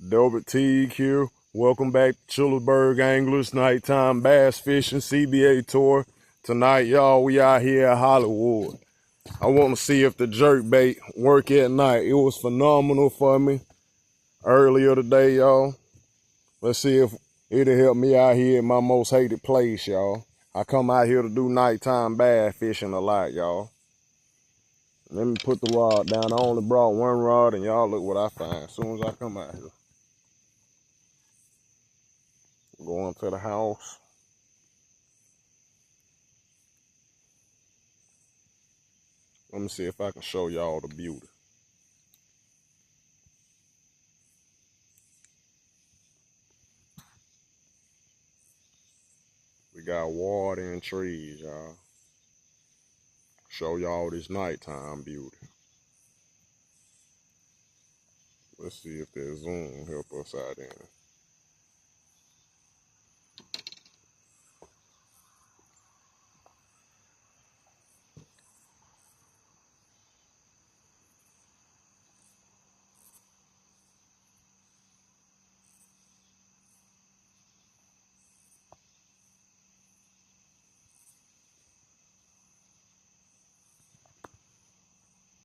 Delbert Teague here. Welcome back to Childarsburg Angels Nighttime Bass Fishing CBA Tour. Tonight, y'all, we out here at Hollywood. I want to see if the jerk bait work at night. It was phenomenal for me earlier today, y'all. Let's see if it'll help me out here in my most hated place, y'all. I come out here to do nighttime bass fishing a lot, y'all. Let me put the rod down. I only brought one rod, and y'all look what I find as soon as I come out here. Going to the house. Let me see if I can show y'all the beauty. We got water and trees, y'all. Show y'all this nighttime beauty. Let's see if that zoom help us out in it.